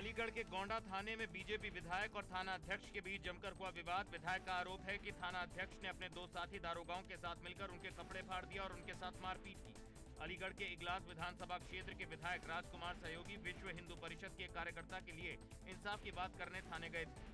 अलीगढ़ के गोंडा थाने में बीजेपी विधायक और थाना अध्यक्ष के बीच जमकर हुआ विवाद। विधायक का आरोप है कि थाना अध्यक्ष ने अपने दो साथी दारोगाओं के साथ मिलकर उनके कपड़े फाड़ दिया और उनके साथ मारपीट की। अलीगढ़ के इगलास विधानसभा क्षेत्र के विधायक राजकुमार सहयोगी विश्व हिंदू परिषद के कार्यकर्ता के लिए इंसाफ की बात करने थाने गए थे।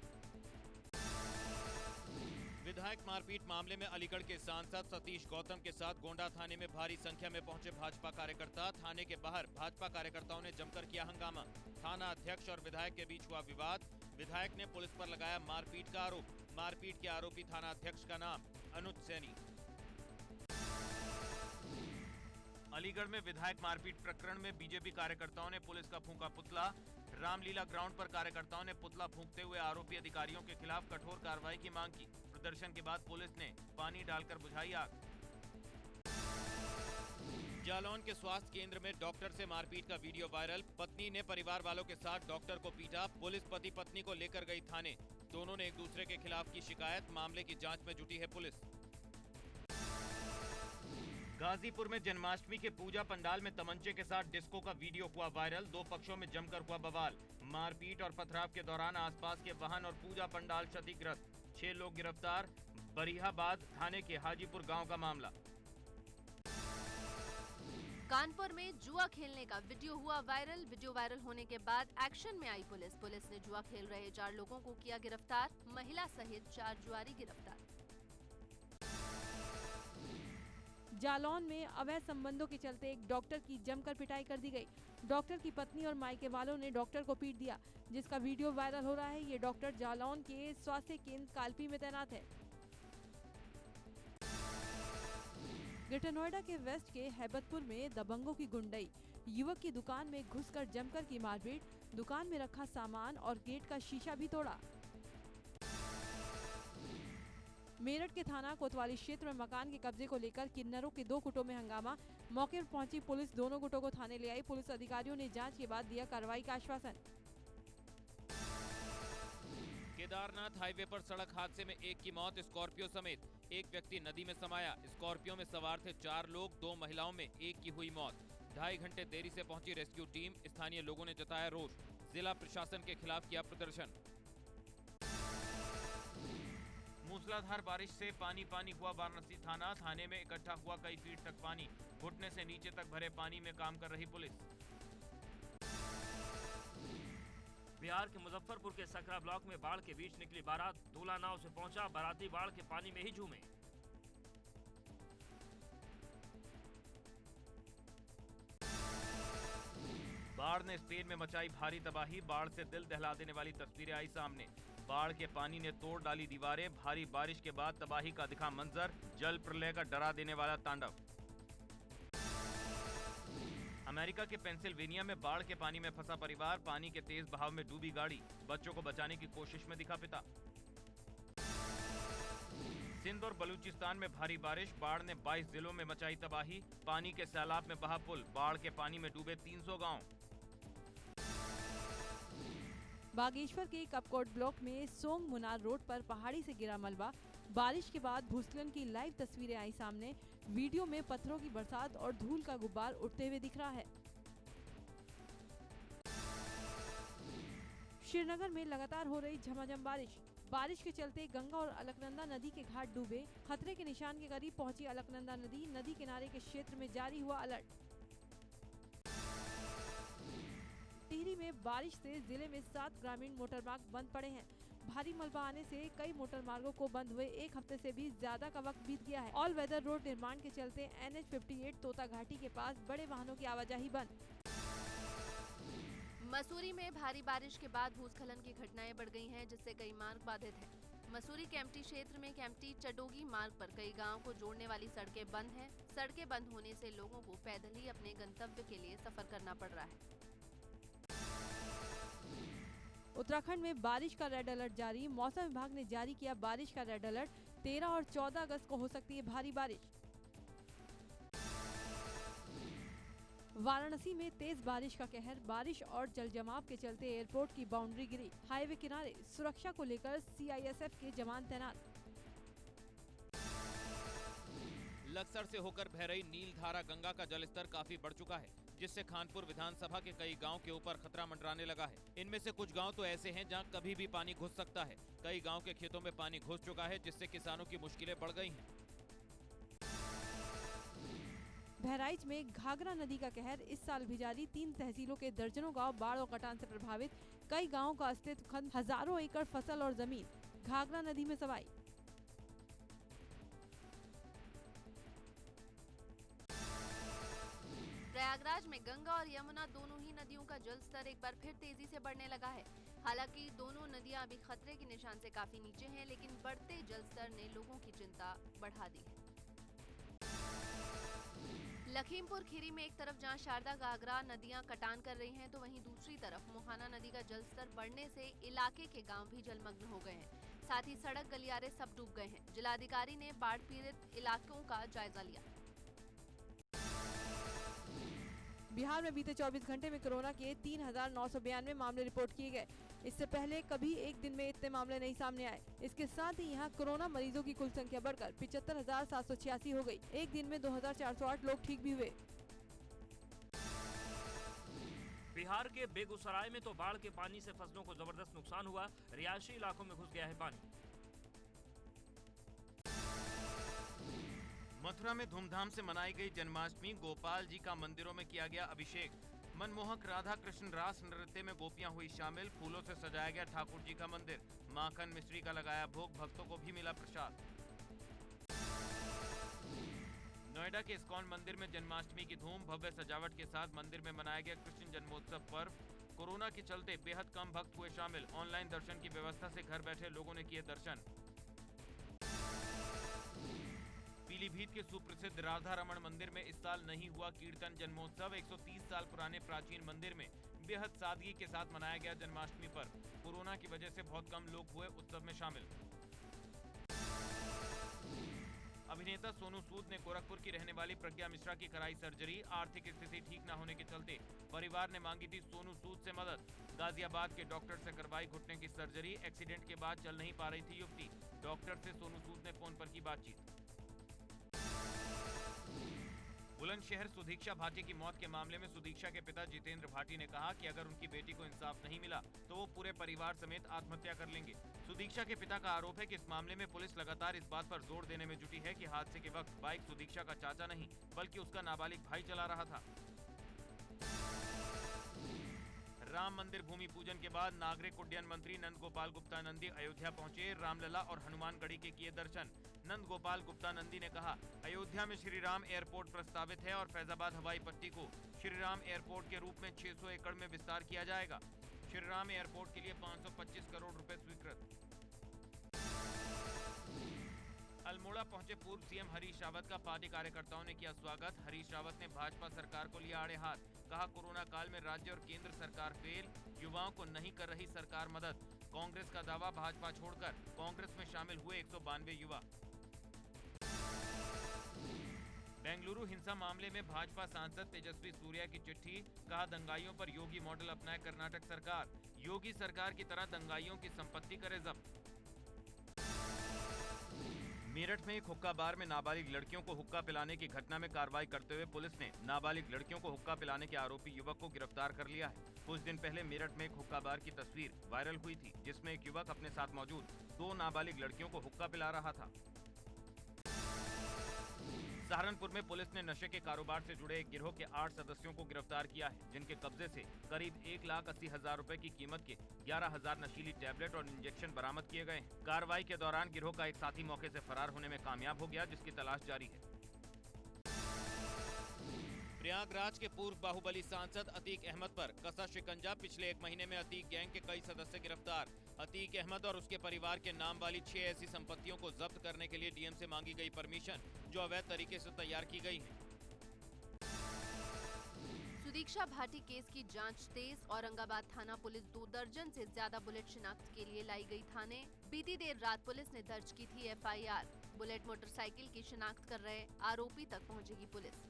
विधायक मारपीट मामले में अलीगढ़ के सांसद सतीश गौतम के साथ गोंडा थाने में भारी संख्या में पहुंचे भाजपा कार्यकर्ता। थाने के बाहर भाजपा कार्यकर्ताओं ने जमकर किया हंगामा। थाना अध्यक्ष और विधायक के बीच हुआ विवाद। विधायक ने पुलिस पर लगाया मारपीट का आरोप। मारपीट के आरोपी थाना अध्यक्ष का नाम अनुज सैनी। अलीगढ़ में विधायक मारपीट प्रकरण में बीजेपी कार्यकर्ताओं ने पुलिस का फूंका पुतला। रामलीला ग्राउंड पर कार्यकर्ताओं ने पुतला फूंकते हुए आरोपी अधिकारियों के खिलाफ कठोर कार्रवाई की मांग की। प्रदर्शन के बाद पुलिस ने पानी डालकर बुझाई आग। जालौन के स्वास्थ्य केंद्र में डॉक्टर से मारपीट का वीडियो वायरल। पत्नी ने परिवार वालों के साथ डॉक्टर को पीटा। पुलिस पति पत्नी को लेकर गई थाने। दोनों ने एक दूसरे के खिलाफ की शिकायत। मामले की जांच में जुटी है पुलिस। गाजीपुर में जन्माष्टमी के पूजा पंडाल में तमंचे के साथ डिस्को का वीडियो हुआ वायरल। दो पक्षों में जमकर हुआ बवाल। मारपीट और पथराव के दौरान आसपास के वाहन और पूजा पंडाल क्षतिग्रस्त। 6 लोग गिरफ्तार। बरिहाबाद थाने के हाजीपुर गांव का मामला। कानपुर में जुआ खेलने का वीडियो हुआ वायरल। वीडियो वायरल होने के बाद एक्शन में आई पुलिस। पुलिस ने जुआ खेल रहे 4 लोगों को किया गिरफ्तार। महिला सहित 4 जुआरी गिरफ्तार। जालौन में अवैध संबंधों के चलते एक डॉक्टर की जमकर पिटाई कर दी गई। डॉक्टर की पत्नी और मायके वालों ने डॉक्टर को पीट दिया, जिसका वीडियो वायरल हो रहा है। ये डॉक्टर जालौन के स्वास्थ्य केंद्र कालपी में तैनात है। ग्रेटर नोएडा के वेस्ट के हैबतपुर में दबंगों की गुंडई। युवक की दुकान में घुसकर जमकर की मारपीट। दुकान में रखा सामान और गेट का शीशा भी तोड़ा। मेरठ के थाना कोतवाली क्षेत्र में मकान के कब्जे को लेकर किन्नरों के 2 गुटों में हंगामा। मौके पर पहुंची पुलिस दोनों गुटों को थाने ले आई। पुलिस अधिकारियों ने जांच के बाद दिया कार्रवाई का आश्वासन। केदारनाथ हाईवे पर सड़क हादसे में एक की मौत, स्कॉर्पियो समेत। एक व्यक्ति नदी में समाया। स्कॉर्पियो में सवार थे 4 लोग। 2 महिलाओं में एक की हुई मौत। 2.5 घंटे देरी से पहुंची रेस्क्यू टीम। स्थानीय लोगों ने जताया रोष। जिला प्रशासन के खिलाफ किया प्रदर्शन। मूसलाधार बारिश से पानी पानी हुआ वाराणसी थाना। थाने में इकट्ठा हुआ कई फीट तक पानी। घुटने से नीचे तक भरे पानी में काम कर रही पुलिस। बिहार के मुजफ्फरपुर के सकरा ब्लॉक में बाढ़ के बीच निकली बारात। दूल्हा नाव से पहुंचा। बाराती बाढ़ के पानी में ही झूमे। बाढ़ ने स्पेन में मचाई भारी तबाही। बाढ़ से दिल दहला देने वाली तस्वीरें आई सामने। बाढ़ के पानी ने तोड़ डाली दीवारें। भारी बारिश के बाद तबाही का दिखा मंजर। जल प्रलय का डरा देने वाला तांडव। अमेरिका के पेंसिल्वेनिया में बाढ़ के पानी में फंसा परिवार। पानी के तेज बहाव में डूबी गाड़ी। बच्चों को बचाने की कोशिश में दिखा पिता। सिंध और बलूचिस्तान में भारी बारिश। बाढ़ ने 22 जिलों में मचाई तबाही। पानी के सैलाब में बहा पुल। बाढ़ के पानी में डूबे 300 गांव। बागेश्वर के कपकोट ब्लॉक में सोंग मुनार रोड पर पहाड़ी से गिरा मलबा। बारिश के बाद भूस्खलन की लाइव तस्वीरें आई सामने। वीडियो में पत्थरों की बरसात और धूल का गुब्बार उड़ते हुए दिख रहा है। श्रीनगर में लगातार हो रही झमाझम बारिश। बारिश के चलते गंगा और अलकनंदा नदी के घाट डूबे। खतरे के निशान के करीब पहुंची अलकनंदा नदी। नदी किनारे के क्षेत्र में जारी हुआ अलर्ट। टिहरी में बारिश से जिले में 7 ग्रामीण मोटरमार्ग बंद पड़े हैं। भारी मलबा आने से कई मोटर मार्गों को बंद हुए 1 हफ्ते से भी ज्यादा का वक्त बीत गया है। ऑल वेदर रोड निर्माण के चलते NH 58 तोता घाटी के पास बड़े वाहनों की आवाजाही बंद। मसूरी में भारी बारिश के बाद भूस्खलन की घटनाएं बढ़ गई हैं, जिससे कई मार्ग बाधित हैं। मसूरी केम्प्टी क्षेत्र में केम्प्टी चडोगी मार्ग पर कई गांवों को जोड़ने वाली सड़कें बंद हैं। सड़कें बंद होने से लोगों को पैदल ही अपने गंतव्य के लिए सफर करना पड़ रहा है। उत्तराखंड में बारिश का रेड अलर्ट जारी। मौसम विभाग ने जारी किया बारिश का रेड अलर्ट। 13 और 14 अगस्त को हो सकती है भारी बारिश। वाराणसी में तेज बारिश का कहर। बारिश और जलजमाव के चलते एयरपोर्ट की बाउंड्री गिरी। हाईवे किनारे सुरक्षा को लेकर CISF के जवान तैनात। लक्सर से होकर बह रही नीलधारा गंगा का जलस्तर काफी बढ़ चुका है। जिससे खानपुर विधानसभा के कई गांव के ऊपर खतरा मंडराने लगा है। इनमें से कुछ गांव तो ऐसे हैं जहां कभी भी पानी घुस सकता है। कई गांव के खेतों में पानी घुस चुका है, जिससे किसानों की मुश्किलें बढ़ गई हैं। बहराइच में घाघरा नदी का कहर, इस साल भी जारी। 3 तहसीलों के दर्जनों गांव बाढ़ और कटान से प्रभावित। कई गांवों का अस्तित्व खत्म, हजारों एकड़ फसल और जमीन घाघरा नदी में सवाई। प्रयागराज में गंगा और यमुना दोनों ही नदियों का जलस्तर एक बार फिर तेजी से बढ़ने लगा है। हालांकि दोनों नदियां अभी खतरे के निशान से काफी नीचे हैं, लेकिन बढ़ते जलस्तर ने लोगों की चिंता बढ़ा दी है। लखीमपुर खीरी में एक तरफ जहां शारदा घाघरा नदियां कटान कर रही हैं, तो वहीं दूसरी तरफ मोहाना नदी का जलस्तर बढ़ने से इलाके के गांव भी जलमग्न हो गए हैं। साथ ही सड़क गलियारे सब डूब गए हैं। जिलाधिकारी ने बाढ़ पीड़ित इलाकों का जायजा लिया। बिहार में बीते 24 घंटे में कोरोना के 3,992 मामले रिपोर्ट किए गए। इससे पहले कभी एक दिन में इतने मामले नहीं सामने आए। इसके साथ ही यहां कोरोना मरीजों की कुल संख्या बढ़कर 75,786 हो गई। एक दिन में 2,408 लोग ठीक भी हुए। बिहार के बेगूसराय में तो बाढ़ के पानी से फसलों को जबरदस्त नुकसान हुआ। रिहायशी इलाकों में घुस गया है पानी। मथुरा में धूमधाम से मनाई गई जन्माष्टमी। गोपाल जी का मंदिरों में किया गया अभिषेक। मनमोहक राधा कृष्ण रास नृत्य में गोपियां हुई शामिल। फूलों से सजाया गया ठाकुर जी का मंदिर। माखन मिश्री का लगाया भोग। भक्तों को भी मिला प्रसाद। नोएडा के इस्कॉन मंदिर में जन्माष्टमी की धूम। भव्य सजावट के साथ मंदिर में मनाया गया कृष्ण जन्मोत्सव पर्व। कोरोना के चलते बेहद कम भक्त हुए शामिल। ऑनलाइन दर्शन की व्यवस्था से घर बैठे लोगों ने किए दर्शन। पीलीभीत के सुप्रसिद्ध राधा रमण मंदिर में इस साल नहीं हुआ कीर्तन जन्मोत्सव। 130 साल पुराने प्राचीन मंदिर में बेहद सादगी के साथ मनाया गया जन्माष्टमी पर्व। कोरोना की वजह से बहुत कम लोग हुए उत्सव में शामिल। अभिनेता सोनू सूद ने गोरखपुर की रहने वाली प्रज्ञा मिश्रा की कराई सर्जरी। आर्थिक स्थिति ठीक न होने के चलते परिवार ने मांगी थी सोनू सूद से मदद। गाजियाबाद के डॉक्टर से करवाई घुटने की सर्जरी। एक्सीडेंट के बाद चल नहीं पा रही थी युवती। डॉक्टर से सोनू सूद ने फोन पर की बातचीत। बुलंदशहर सुदीक्षा भाटी की मौत के मामले में सुदीक्षा के पिता जितेंद्र भाटी ने कहा कि अगर उनकी बेटी को इंसाफ नहीं मिला तो वो पूरे परिवार समेत आत्महत्या कर लेंगे। सुदीक्षा के पिता का आरोप है कि इस मामले में पुलिस लगातार इस बात पर जोर देने में जुटी है कि हादसे के वक्त बाइक सुदीक्षा का चाचा नहीं बल्कि उसका नाबालिग भाई चला रहा था। राम मंदिर भूमि पूजन के बाद नागरिक उड्डयन मंत्री नंद गोपाल गुप्ता नंदी अयोध्या पहुंचे। रामलला और हनुमानगढ़ी के किए दर्शन। नंद गोपाल गुप्ता नंदी ने कहा, अयोध्या में श्री राम एयरपोर्ट प्रस्तावित है और फैजाबाद हवाई पट्टी को श्री राम एयरपोर्ट के रूप में 600 एकड़ में विस्तार किया जाएगा। श्री राम एयरपोर्ट के लिए 525 करोड़ रुपए स्वीकृत। अल्मोड़ा पहुंचे पूर्व सीएम हरीश रावत का पार्टी कार्यकर्ताओं ने किया स्वागत। हरीश रावत ने भाजपा सरकार को लिया आड़े हाथ। कहा, कोरोना काल में राज्य और केंद्र सरकार फेल, युवाओं को नहीं कर रही सरकार मदद। कांग्रेस का दावा, भाजपा छोड़कर कांग्रेस में शामिल हुए 192 युवा। बेंगलुरु हिंसा मामले में भाजपा सांसद तेजस्वी सूर्या की चिट्ठी। कहा, दंगाइयों पर योगी मॉडल अपनाए कर्नाटक सरकार। योगी सरकार की तरह दंगाइयों की संपत्ति करे जब्त। मेरठ में एक हुक्का बार में नाबालिग लड़कियों को हुक्का पिलाने की घटना में कार्रवाई करते हुए पुलिस ने नाबालिग लड़कियों को हुक्का पिलाने के आरोपी युवक को गिरफ्तार कर लिया है। कुछ दिन पहले मेरठ में एक हुक्का बार की तस्वीर वायरल हुई थी, जिसमें एक युवक अपने साथ मौजूद 2 नाबालिग लड़कियों को हुक्का पिला रहा था। सहारनपुर में पुलिस ने नशे के कारोबार से जुड़े एक गिरोह के 8 सदस्यों को गिरफ्तार किया है, जिनके कब्जे से करीब 1,80,000 रुपए की कीमत के 11,000 नशीली टैबलेट और इंजेक्शन बरामद किए गए हैं। कार्रवाई के दौरान गिरोह का एक साथी मौके से फरार होने में कामयाब हो गया, जिसकी तलाश जारी है। प्रयागराज के पूर्व बाहुबली सांसद अतीक अहमद पर कसा शिकंजा। पिछले 1 महीने में अतीक गैंग के कई सदस्य गिरफ्तार। अतीक अहमद और उसके परिवार के नाम वाली 6 ऐसी संपत्तियों को जब्त करने के लिए डीएम से मांगी गई परमिशन, जो अवैध तरीके से तैयार की गई है। सुदीक्षा भाटी केस की जांच तेज। औरंगाबाद थाना पुलिस 2 दर्जन से ज्यादा बुलेट शिनाख्त के लिए लाई गई थाने। बीती देर रात पुलिस ने दर्ज की थी FIR। बुलेट मोटरसाइकिल की शिनाख्त कर रहे आरोपी तक पहुंचेगी पुलिस।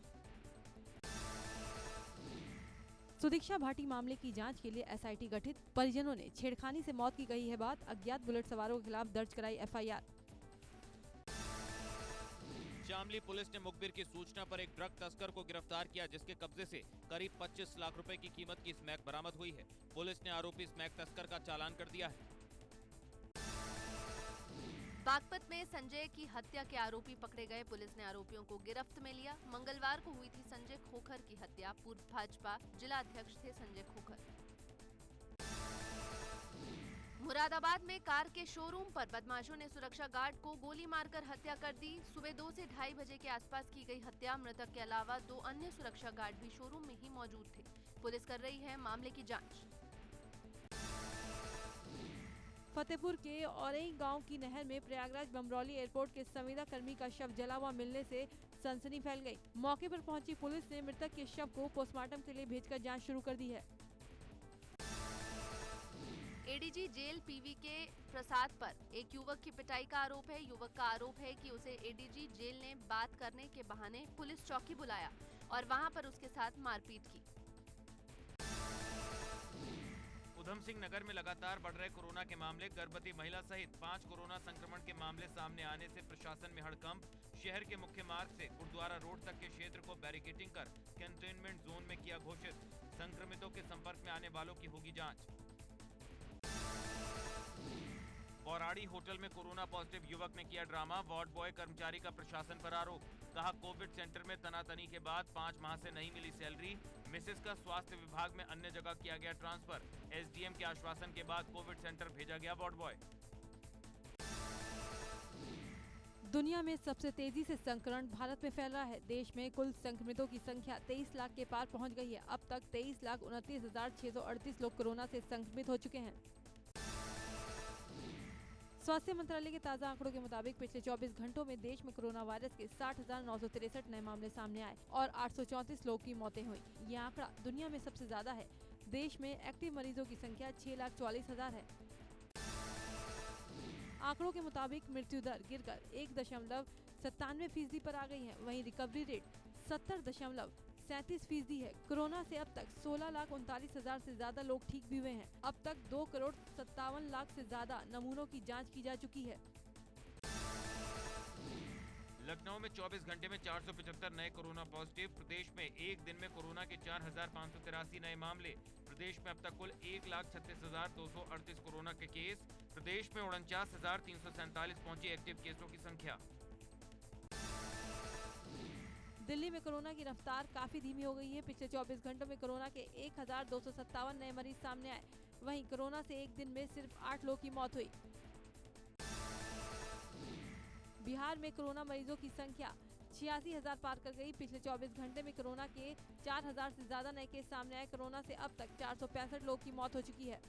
सुदीक्षा भाटी मामले की जांच के लिए SIT गठित। परिजनों ने छेड़खानी से मौत की कही है बात। अज्ञात बुलेट सवारों के खिलाफ दर्ज कराई FIR। शामली पुलिस ने मुखबिर की सूचना पर एक ड्रग तस्कर को गिरफ्तार किया, जिसके कब्जे से करीब 25 लाख रुपए की कीमत की स्मैक बरामद हुई है। पुलिस ने आरोपी स्मैक तस्कर का चालान कर दिया है। बागपत में संजय की हत्या के आरोपी पकड़े गए, पुलिस ने आरोपियों को गिरफ्त में लिया। मंगलवार को हुई थी संजय खोखर की हत्या। पूर्व भाजपा जिला अध्यक्ष थे संजय खोखर। मुरादाबाद में कार के शोरूम पर बदमाशों ने सुरक्षा गार्ड को गोली मारकर हत्या कर दी। सुबह 2 से 2:30 बजे के आसपास की गई हत्या। मृतक के अलावा 2 अन्य सुरक्षा गार्ड भी शोरूम में ही मौजूद थे। पुलिस कर रही है मामले की जांच। फतेहपुर के औरई गांव की नहर में प्रयागराज बमरौली एयरपोर्ट के संविदा कर्मी का शव जला हुआ मिलने से सनसनी फैल गई। मौके पर पहुंची पुलिस ने मृतक के शव को पोस्टमार्टम के लिए भेजकर जांच शुरू कर दी है। एडीजी जेल पीवीके प्रसाद पर एक युवक की पिटाई का आरोप है। युवक का आरोप है कि उसे एडीजी जेल ने बात करने के बहाने पुलिस चौकी बुलाया और वहां पर उसके साथ मारपीट की। उधम सिंह नगर में लगातार बढ़ रहे कोरोना के मामले, गर्भवती महिला सहित 5 कोरोना संक्रमण के मामले सामने आने से प्रशासन में हड़कंप। शहर के मुख्य मार्ग से गुरुद्वारा रोड तक के क्षेत्र को बैरिकेडिंग कर कंटेनमेंट जोन में किया घोषित। संक्रमितों के संपर्क में आने वालों की होगी जांच। बौराड़ी होटल में कोरोना पॉजिटिव युवक ने किया ड्रामा। वार्ड बॉय कर्मचारी का प्रशासन पर आरोप। कहा कोविड सेंटर में तनातनी के बाद 5 माह से नहीं मिली सैलरी। मिसेस का स्वास्थ्य विभाग में अन्य जगह किया गया ट्रांसफर। एसडीएम के आश्वासन के बाद कोविड सेंटर भेजा गया वार्ड बॉय। दुनिया में सबसे तेजी से संक्रमण भारत में फैल रहा है। देश में कुल संक्रमितों की संख्या 23 लाख के पार पहुंच गई है। अब तक 23,29,638 लोग कोरोना से संक्रमित हो चुके हैं। स्वास्थ्य मंत्रालय के ताज़ा आंकड़ों के मुताबिक पिछले 24 घंटों में देश में कोरोना वायरस के 60,963 नए मामले सामने आए और 834 लोगों की मौतें हुई। यह आंकड़ा दुनिया में सबसे ज्यादा है। देश में एक्टिव मरीजों की संख्या 6,44,000 है। आंकड़ों के मुताबिक मृत्यु दर गिरकर 1.97% पर आ गई है। वहीं रिकवरी रेट 70.37% है। कोरोना से अब तक 16,39,000 से ज्यादा लोग ठीक भी हुए हैं। अब तक 2,57,00,000 से ज्यादा नमूनों की जांच की जा चुकी है। लखनऊ में 24 घंटे में 475 नए कोरोना पॉजिटिव। प्रदेश में एक दिन में कोरोना के 4,583 नए मामले। प्रदेश में अब तक कुल 1,36,238 कोरोना के केस। प्रदेश में 49,347 पहुंची एक्टिव केसों की संख्या। दिल्ली में कोरोना की रफ्तार काफी धीमी हो गई है। पिछले 24 घंटों में कोरोना के 1,257 नए मरीज सामने आए। वहीं कोरोना से एक दिन में सिर्फ 8 लोगों की मौत हुई। बिहार में कोरोना मरीजों की संख्या 86,000 पार कर गई। पिछले 24 घंटे में कोरोना के 4,000 से ज्यादा नए केस सामने आए। कोरोना से अब तक 465 लोगों की मौत हो चुकी है।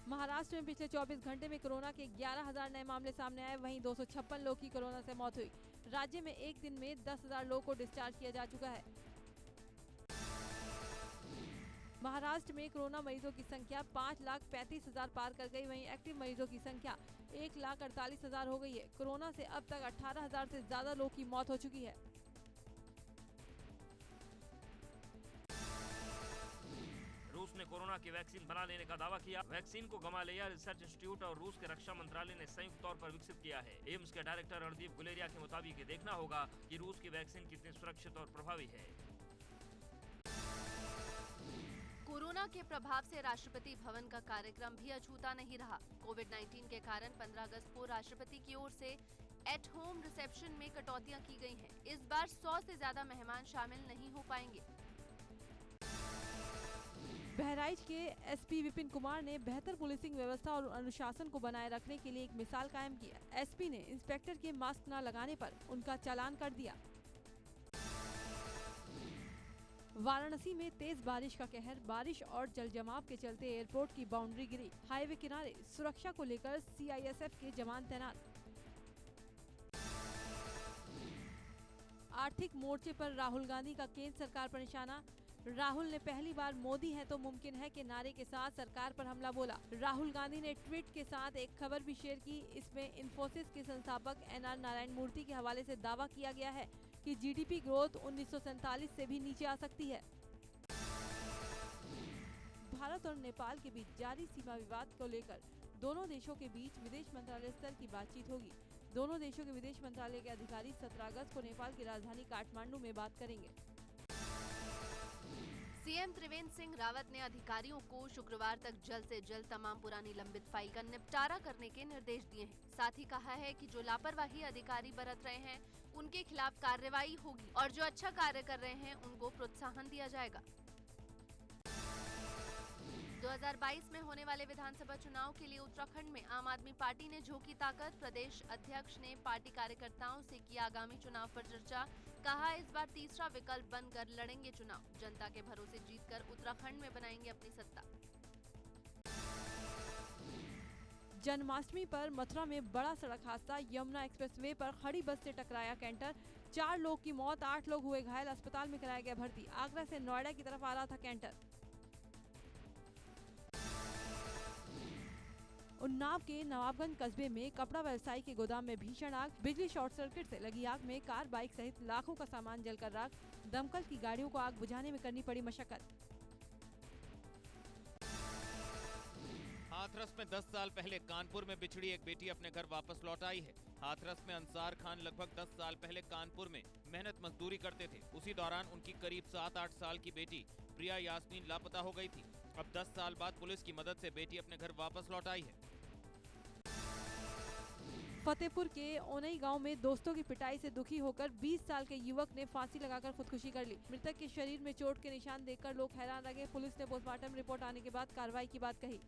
महाराष्ट्र में पिछले 24 घंटे में कोरोना के 11,000 नए मामले सामने आए। वहीं 256 लोगों की कोरोना से मौत हुई। राज्य में एक दिन में 10,000 लोगों को डिस्चार्ज किया जा चुका है। महाराष्ट्र में कोरोना मरीजों की संख्या 5,35,000 पार कर गई। वहीं एक्टिव मरीजों की संख्या 1,48,000 हो गई है। कोरोना से अब तक 18,000 से ज्यादा लोगों की मौत हो चुकी है। रूस ने कोरोना की वैक्सीन बना लेने का दावा किया। वैक्सीन को गमालेया रिसर्च इंस्टीट्यूट और रूस के रक्षा मंत्रालय ने संयुक्त तौर पर विकसित किया है। एम्स के डायरेक्टर रणदीप गुलेरिया के मुताबिक ये देखना होगा कि रूस की वैक्सीन कितनी सुरक्षित और प्रभावी है। कोरोना के प्रभाव से राष्ट्रपति भवन का कार्यक्रम भी अछूता नहीं रहा। कोविड-19 के कारण 15 अगस्त को राष्ट्रपति की ओर से एट होम रिसेप्शन में कटौतियां की गई हैं। इस बार 100 से ज्यादा मेहमान शामिल नहीं हो पाएंगे। बहराइच के एसपी विपिन कुमार ने बेहतर पुलिसिंग व्यवस्था और अनुशासन को बनाए रखने के लिए एक मिसाल कायम की। एसपी ने इंस्पेक्टर के मास्क न लगाने पर उनका चालान कर दिया। वाराणसी में तेज बारिश का कहर। बारिश और जलजमाव के चलते एयरपोर्ट की बाउंड्री गिरी। हाईवे किनारे सुरक्षा को लेकर सीआईएसएफ के जवान तैनात। आर्थिक मोर्चे पर राहुल गांधी का केंद्र सरकार पर निशाना। राहुल ने पहली बार मोदी है तो मुमकिन है के नारे के साथ सरकार पर हमला बोला। राहुल गांधी ने ट्वीट के साथ एक खबर भी शेयर की। इसमें इन्फोसिस के संस्थापक एनआर नारायण मूर्ति के हवाले से दावा किया गया है कि जीडीपी ग्रोथ 1947 से भी नीचे आ सकती है। भारत और नेपाल के बीच जारी सीमा विवाद को लेकर दोनों देशों के बीच विदेश मंत्रालय स्तर की बातचीत होगी। दोनों देशों के विदेश मंत्रालय के अधिकारी 17 अगस्त को नेपाल की राजधानी काठमांडू में बात करेंगे। सीएम त्रिवेंद्र सिंह रावत ने अधिकारियों को शुक्रवार तक जल्द से जल्द तमाम पुरानी लंबित फाइल का निपटारा करने के निर्देश दिए हैं। साथ ही कहा है कि जो लापरवाही अधिकारी बरत रहे हैं उनके खिलाफ कार्रवाई होगी और जो अच्छा कार्य कर रहे हैं उनको प्रोत्साहन दिया जाएगा। 2022 में होने वाले विधानसभा चुनाव के लिए उत्तराखंड में आम आदमी पार्टी ने झोंकी ताकत। प्रदेश अध्यक्ष ने पार्टी कार्यकर्ताओं से की आगामी चुनाव पर चर्चा। कहा इस बार तीसरा विकल्प बनकर लड़ेंगे चुनाव। जनता के भरोसे जीतकर उत्तराखंड में बनाएंगे अपनी सत्ता। जन्माष्टमी पर मथुरा में बड़ा सड़क हादसा। यमुना एक्सप्रेसवे पर खड़ी बस से टकराया कैंटर। 4 लोग की मौत, 8 लोग हुए घायल। अस्पताल में कराया गया भर्ती। आगरा से नोएडा की तरफ आ रहा था कैंटर। उन्नाव के नवाबगंज कस्बे में कपड़ा व्यवसायी के गोदाम में भीषण आग। बिजली शॉर्ट सर्किट से लगी आग में कार, बाइक सहित लाखों का सामान जलकर राख। दमकल की गाड़ियों को आग बुझाने में करनी पड़ी मशक्कत। हाथरस में 10 साल पहले कानपुर में बिछड़ी एक बेटी अपने घर वापस लौट आई है। हाथरस में अंसार खान लगभग 10 साल पहले कानपुर में मेहनत मजदूरी करते थे। उसी दौरान उनकी करीब 7-8 साल की बेटी प्रिया यास्मीन लापता हो गई थी। अब 10 साल बाद पुलिस की मदद से बेटी अपने घर वापस लौट आई है। फतेहपुर के ओनई गांव में दोस्तों की पिटाई से दुखी होकर 20 साल के युवक ने फांसी लगाकर खुदकुशी कर ली। मृतक के शरीर में चोट के निशान देखकर लोग हैरान रह गए। पुलिस ने पोस्टमार्टम रिपोर्ट आने के बाद कार्रवाई की बात कही।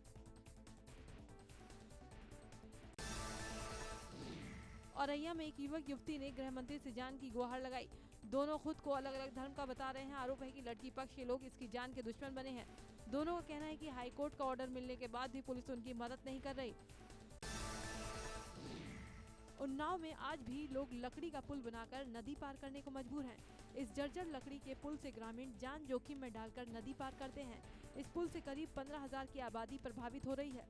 औरैया में एक युवक युवती ने गृह मंत्री से जान की गुहार लगाई। दोनों खुद को अलग अलग धर्म का बता रहे हैं। आरोप है कि लड़की पक्ष के लोग इसकी जान के दुश्मन बने हैं। दोनों का कहना है कि हाईकोर्ट का ऑर्डर मिलने के बाद भी पुलिस उनकी मदद नहीं कर रही। उन्नाव में आज भी लोग लकड़ी का पुल बनाकर नदी पार करने को मजबूर हैं। इस जर्जर लकड़ी के पुल से ग्रामीण जान जोखिम में डालकर नदी पार करते हैं। इस पुल से करीब 15,000 की आबादी प्रभावित हो रही है।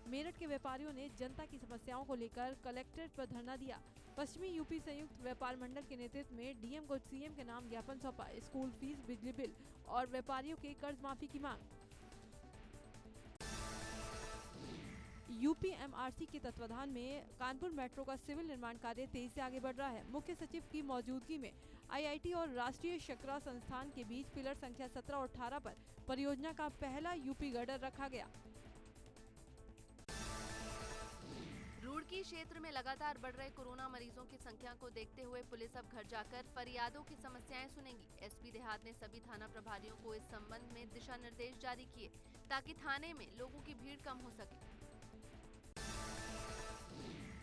मेरठ के व्यापारियों ने जनता की समस्याओं को लेकर कलेक्ट्रेट पर धरना दिया। पश्चिमी यूपी संयुक्त व्यापार मंडल के नेतृत्व में डीएम को सीएम के नाम ज्ञापन सौंपा। स्कूल फीस, बिजली बिल और व्यापारियों के कर्ज माफी की मांग। यूपीएमआरसी के तत्वाधान में कानपुर मेट्रो का सिविल निर्माण कार्य तेजी से आगे बढ़ रहा है। मुख्य सचिव की मौजूदगी में आईआईटी और राष्ट्रीय शकरा संस्थान के बीच पिलर संख्या 17 और 18 पर परियोजना का पहला यूपी गर्डर रखा गया। रुड़की क्षेत्र में लगातार बढ़ रहे कोरोना मरीजों की संख्या को देखते हुए पुलिस अब घर जाकर फरियादों की समस्याएं सुनेगी। एसपी देहात ने सभी थाना प्रभारियों को इस संबंध में दिशा निर्देश जारी किए ताकि थाने में लोगों की भीड़ कम हो सके।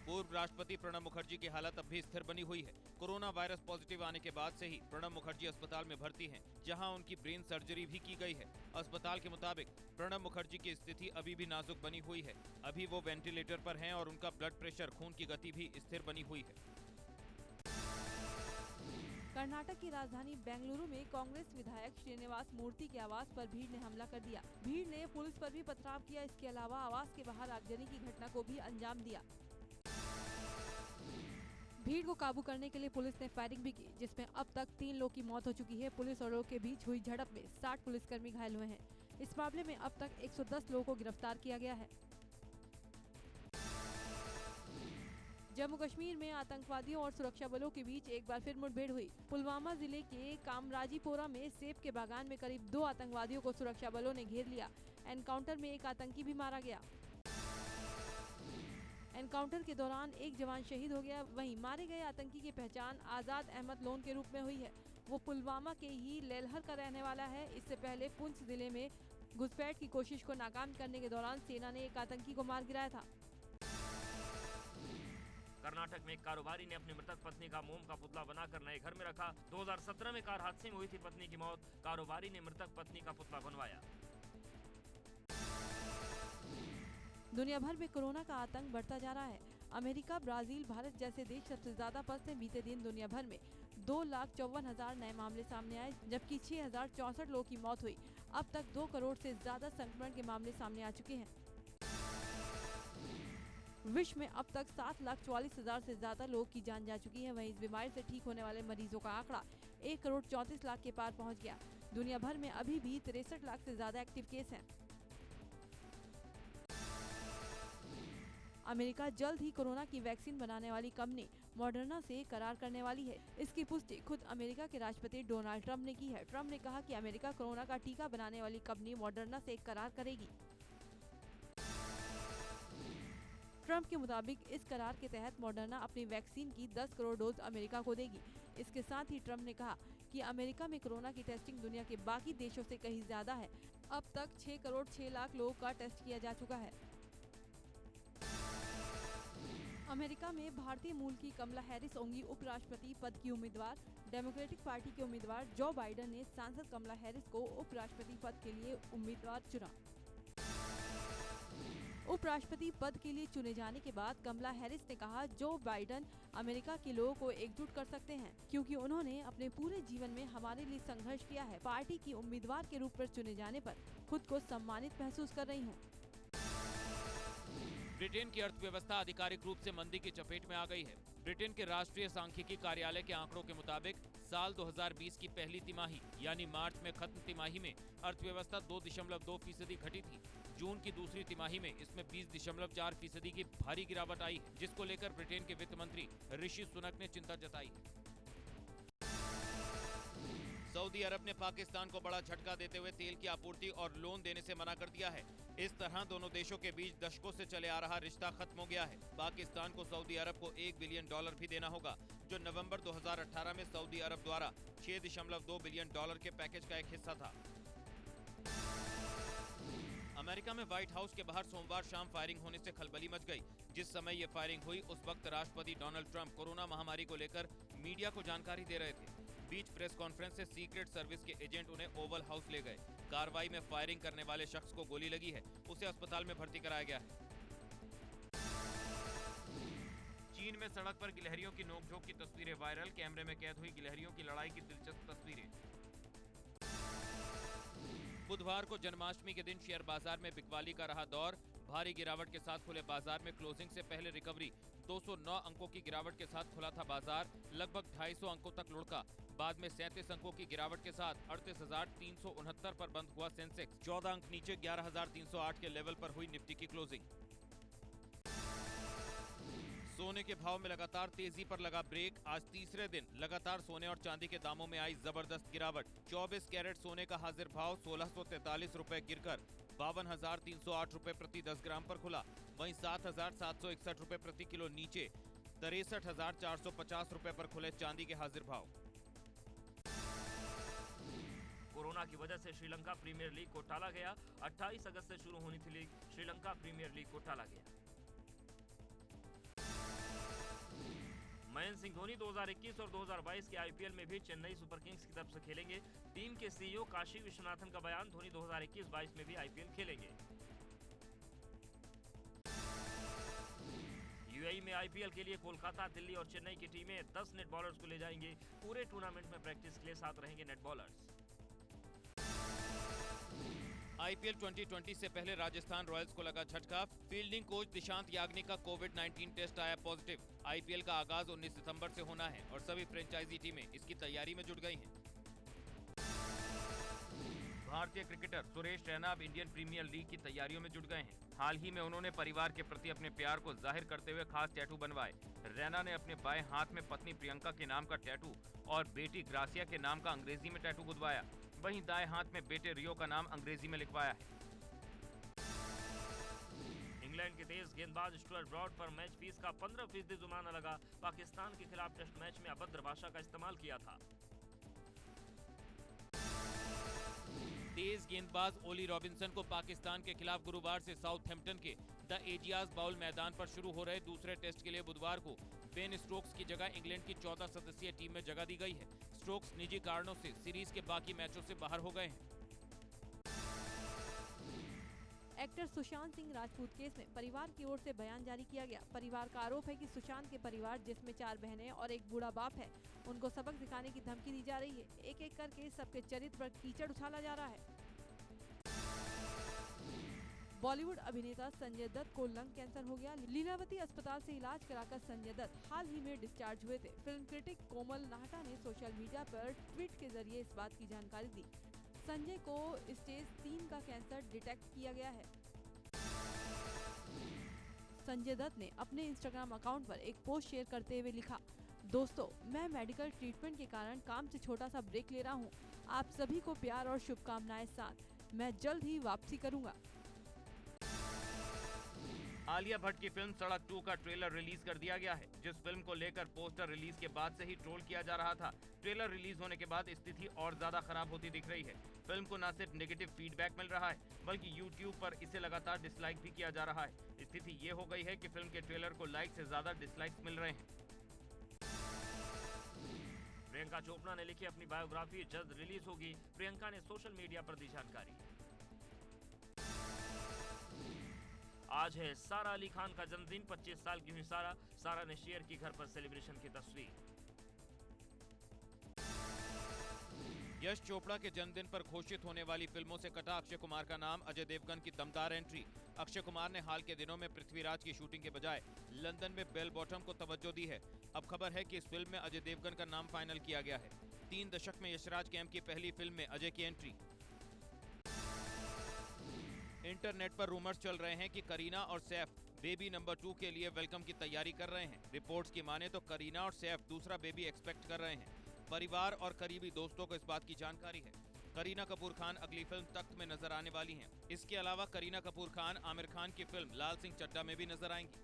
पूर्व राष्ट्रपति प्रणब मुखर्जी की हालत अब भी स्थिर बनी हुई है। कोरोना वायरस पॉजिटिव आने के बाद से ही प्रणब मुखर्जी अस्पताल में भर्ती हैं, जहां उनकी ब्रेन सर्जरी भी की गई है। अस्पताल के मुताबिक प्रणब मुखर्जी की स्थिति अभी भी नाजुक बनी हुई है। अभी वो वेंटिलेटर पर हैं और उनका ब्लड प्रेशर, खून की गति भी स्थिर बनी हुई है। कर्नाटक की राजधानी बेंगलुरु में कांग्रेस विधायक श्रीनिवास मूर्ति के आवास पर भीड़ ने हमला कर दिया। भीड़ ने पुलिस पर भी पथराव किया। इसके अलावा आवास के बाहर आगजनी की घटना को भी अंजाम दिया। भीड़ को काबू करने के लिए पुलिस ने फायरिंग भी की, जिसमें अब तक 3 लोग की मौत हो चुकी है। पुलिस और लोगों के बीच हुई झड़प में 60 पुलिसकर्मी घायल हुए हैं। इस मामले में अब तक 110 लोगों को गिरफ्तार किया गया है। जम्मू कश्मीर में आतंकवादियों और सुरक्षा बलों के बीच एक बार फिर मुठभेड़ हुई। पुलवामा जिले के कामराजीपोरा में सेब के बागान में करीब 2 आतंकवादियों को सुरक्षा बलों ने घेर लिया। एनकाउंटर में एक आतंकी भी मारा गया। एनकाउंटर के दौरान एक जवान शहीद हो गया। वहीं मारे गए आतंकी की पहचान आजाद अहमद लोन के रूप में हुई है। वो पुलवामा के ही लेलहर का रहने वाला है। इससे पहले पुंछ जिले में घुसपैठ की कोशिश को नाकाम करने के दौरान सेना ने एक आतंकी को मार गिराया था। कर्नाटक में एक कारोबारी ने अपनी मृतक पत्नी का मोम का पुतला बनाकर नए घर में रखा। 2017 में कार हादसे में हुई थी पत्नी की मौत। कारोबारी ने मृतक पत्नी का पुतला बनवाया। दुनिया भर में कोरोना का आतंक बढ़ता जा रहा है। अमेरिका, ब्राजील, भारत जैसे देश सबसे ज्यादा फंसे। बीते दिन दुनिया भर में 2,54,000 नए मामले सामने आए, जबकि 6,064 लोगों की मौत हुई। अब तक 2 करोड़ से ज्यादा संक्रमण के मामले सामने आ चुके हैं। विश्व में अब तक 7,44,000 से ज्यादा लोगों की जान जा चुकी है। वहीं इस बीमारी से ठीक होने वाले मरीजों का आंकड़ा 1 करोड़ 34 लाख के पार पहुंच गया। दुनिया भर में अभी भी 63 लाख से ज्यादा एक्टिव केस हैं। अमेरिका जल्द ही कोरोना की वैक्सीन बनाने वाली कंपनी मॉडर्ना से करार करने वाली है। इसकी पुष्टि खुद अमेरिका के राष्ट्रपति डोनाल्ड ट्रंप ने की है। ट्रंप ने कहा कि अमेरिका कोरोना का टीका बनाने वाली कंपनी मॉडर्ना से करार करेगी। ट्रंप के मुताबिक इस करार के तहत मॉडर्ना अपनी वैक्सीन की 10 करोड़ डोज अमेरिका को देगी। इसके साथ ही ट्रंप ने कहा कि अमेरिका में कोरोना की टेस्टिंग दुनिया के बाकी देशों से कहीं ज्यादा है। अब तक 6 करोड़ 6 लाख लोगों का टेस्ट किया जा चुका है। अमेरिका में भारतीय मूल की कमला हैरिस होंगी उपराष्ट्रपति पद की उम्मीदवार। डेमोक्रेटिक पार्टी के उम्मीदवार जो बाइडेन ने सांसद कमला हैरिस को उपराष्ट्रपति पद के लिए उम्मीदवार चुना। उपराष्ट्रपति पद के लिए चुने जाने के बाद कमला हैरिस ने कहा, जो बाइडेन अमेरिका के लोगों को एकजुट कर सकते हैं, क्योंकि उन्होंने अपने पूरे जीवन में हमारे लिए संघर्ष किया है। पार्टी की उम्मीदवार के रूप में चुने जाने पर खुद को सम्मानित महसूस कर रही हूँ। ब्रिटेन की अर्थव्यवस्था आधिकारिक रूप से मंदी की चपेट में आ गई है। ब्रिटेन के राष्ट्रीय सांख्यिकी कार्यालय के आंकड़ों के मुताबिक साल 2020 की पहली तिमाही यानी मार्च में खत्म तिमाही में अर्थव्यवस्था 2.2% घटी थी। जून की दूसरी तिमाही में इसमें 20.4% की भारी गिरावट आई है, जिसको लेकर ब्रिटेन के वित्त मंत्री ऋषि सुनक ने चिंता जताई है। सऊदी अरब ने पाकिस्तान को बड़ा झटका देते हुए तेल की आपूर्ति और लोन देने से मना कर दिया है। इस तरह दोनों देशों के बीच दशकों से चले आ रहा रिश्ता खत्म हो गया है। पाकिस्तान को सऊदी अरब को $1 बिलियन भी देना होगा, जो नवंबर 2018 में सऊदी अरब द्वारा $6.2 बिलियन के पैकेज का एक हिस्सा था। अमेरिका में व्हाइट हाउस के बाहर सोमवार शाम फायरिंग होने से खलबली मच गई। जिस समय ये फायरिंग हुई उस वक्त राष्ट्रपति डोनाल्ड ट्रंप कोरोना महामारी को लेकर मीडिया को जानकारी दे रहे थे। बीच प्रेस कॉन्फ्रेंस से सीक्रेट सर्विस के एजेंट उन्हें ओवल हाउस ले गए। कार्रवाई में फायरिंग करने वाले शख्स को गोली लगी है, उसे अस्पताल में भर्ती कराया गया है। चीन में सड़क पर गिलहरियों की नोकझोंक की तस्वीरें वायरल। कैमरे में कैद हुई गिलहरियों की लड़ाई की दिलचस्प तस्वीरें। बुधवार को जन्माष्टमी के दिन शेयर बाजार में बिकवाली का रहा दौर। भारी गिरावट के साथ खुले बाजार में क्लोजिंग से पहले रिकवरी। 209 अंकों की गिरावट के साथ खुला था बाजार। लगभग 250 अंकों तक लुढ़का। बाद में 37 अंकों की गिरावट के साथ 38,369 पर बंद हुआ सेंसेक्स। 14 अंक नीचे 11,308 के लेवल पर हुई निफ्टी की क्लोजिंग। सोने के भाव में लगातार तेजी पर लगा ब्रेक। आज तीसरे दिन लगातार सोने और चांदी के दामों में आई जबरदस्त गिरावट। 24 कैरेट सोने का हाजिर भाव 1643 रुपए गिरकर 52,308 रुपए प्रति 10 ग्राम पर खुला। वहीं 7,761 रुपए प्रति किलो नीचे 63,450 रुपए पर खुले चांदी के हाजिर भाव। कोरोना की वजह से श्रीलंका प्रीमियर लीग को टाला गया। 28 अगस्त से शुरू होनी थी लीग, श्रीलंका प्रीमियर लीग को टाला गया। महेंद्र सिंह धोनी 2021 और 2022 के आईपीएल में भी चेन्नई सुपर किंग्स की तरफ से खेलेंगे। टीम के सीईओ काशी विश्वनाथन का बयान, धोनी 2021-22 में भी आईपीएल खेलेंगे। यूएई में आईपीएल के लिए कोलकाता, दिल्ली और चेन्नई की टीमें 10 नेट बॉलर्स को ले जाएंगे। पूरे टूर्नामेंट में प्रैक्टिस के लिए साथ रहेंगे नेट बॉलर्स। आईपीएल 2020 से पहले राजस्थान रॉयल्स को लगा झटका। फील्डिंग कोच दिशांत याग्निक का कोविड-19 टेस्ट आया पॉजिटिव। आईपीएल का आगाज 19 सितंबर से होना है और सभी फ्रेंचाइजी टीमें इसकी तैयारी में जुट गई हैं। भारतीय क्रिकेटर सुरेश रैना अब इंडियन प्रीमियर लीग की तैयारियों में जुट गए हैं। हाल ही में उन्होंने परिवार के प्रति अपने प्यार को जाहिर करते हुए खास टैटू बनवाए। रैना ने अपने बाएं हाथ में पत्नी प्रियंका के नाम का टैटू और बेटी ग्रासिया के नाम का अंग्रेजी में टैटू गुदवाया। वहीं दाएं हाथ में बेटे रियो का नाम अंग्रेजी में लिखवाया है। इंग्लैंड के तेज गेंदबाज स्टुअर्ट ब्रॉड पर मैच फीस का 15% जुर्माना लगा। पाकिस्तान के खिलाफ टेस्ट मैच में अभद्र भाषा का इस्तेमाल किया था। तेज गेंदबाज ओली रॉबिन्सन को पाकिस्तान के खिलाफ गुरुवार से साउथहैम्पटन के द एजियाज बाउल मैदान पर शुरू हो रहे दूसरे टेस्ट के लिए बुधवार को बेन स्टोक्स की जगह इंग्लैंड की 14 सदस्यीय टीम में जगह दी गई है। स्टोक्स निजी कारणों से सीरीज के बाकी मैचों से बाहर हो गए हैं। एक्टर सुशांत सिंह राजपूत केस में परिवार की ओर से बयान जारी किया गया। परिवार का आरोप है कि सुशांत के परिवार, जिसमें 4 बहनें और एक बूढ़ा बाप है, उनको सबक सिखाने की धमकी दी जा रही है। एक एक करके सबके चरित्र पर कीचड़ उछाला जा रहा है। बॉलीवुड अभिनेता संजय दत्त को लंग कैंसर हो गया। लीलावती अस्पताल से इलाज कराकर संजय दत्त हाल ही में डिस्चार्ज हुए थे। फिल्म क्रिटिक कोमल नाहटा ने सोशल मीडिया पर ट्वीट के जरिए इस बात की जानकारी दी। संजय को स्टेज 3 का कैंसर डिटेक्ट किया गया है। संजय दत्त ने अपने इंस्टाग्राम अकाउंट पर एक पोस्ट शेयर करते हुए लिखा, दोस्तों मैं मेडिकल ट्रीटमेंट के कारण काम से छोटा सा ब्रेक ले रहा हूँ। आप सभी को प्यार और शुभकामनाएं साथ। मैं जल्द ही वापसी करूँगा। आलिया भट्ट की फिल्म सड़क 2 का ट्रेलर रिलीज कर दिया गया है, जिस फिल्म को लेकर पोस्टर रिलीज के बाद से ही ट्रोल किया जा रहा था। ट्रेलर रिलीज होने के बाद स्थिति और ज्यादा खराब होती दिख रही है। फिल्म को न सिर्फ नेगेटिव फीडबैक मिल रहा है, बल्कि YouTube पर इसे लगातार डिसलाइक भी किया जा रहा है। स्थिति ये हो गई है कि फिल्म के ट्रेलर को लाइक से ज्यादा डिसलाइक्स मिल रहे हैं। प्रियंका चोपड़ा ने लिखी अपनी बायोग्राफी जल्द रिलीज होगी। प्रियंका ने सोशल मीडिया पर दी जानकारी। आज है सारा अली खान का जन्मदिन। 25 साल की हुई सारा ने शेयर की घर पर सेलिब्रेशन की तस्वीर। यश चोपड़ा के जन्मदिन पर घोषित होने वाली फिल्मों से कटा अक्षय कुमार का नाम। अजय देवगन की दमदार एंट्री। अक्षय कुमार ने हाल के दिनों में पृथ्वीराज की शूटिंग के बजाय लंदन में बेल बॉटम को तवज्जो दी है। अब खबर है कि इस फिल्म में अजय देवगन का नाम फाइनल किया गया है। 3 दशक में यशराज कैंप की पहली फिल्म में अजय की एंट्री। इंटरनेट पर रूमर्स चल रहे हैं कि करीना और सैफ बेबी नंबर 2 के लिए वेलकम की तैयारी कर रहे हैं। रिपोर्ट्स की माने तो करीना और सैफ दूसरा बेबी एक्सपेक्ट कर रहे हैं। परिवार और करीबी दोस्तों को इस बात की जानकारी है। करीना कपूर खान अगली फिल्म तख्त में नजर आने वाली हैं। इसके अलावा करीना कपूर खान आमिर खान की फिल्म लाल सिंह चड्ढा में भी नजर आएंगी।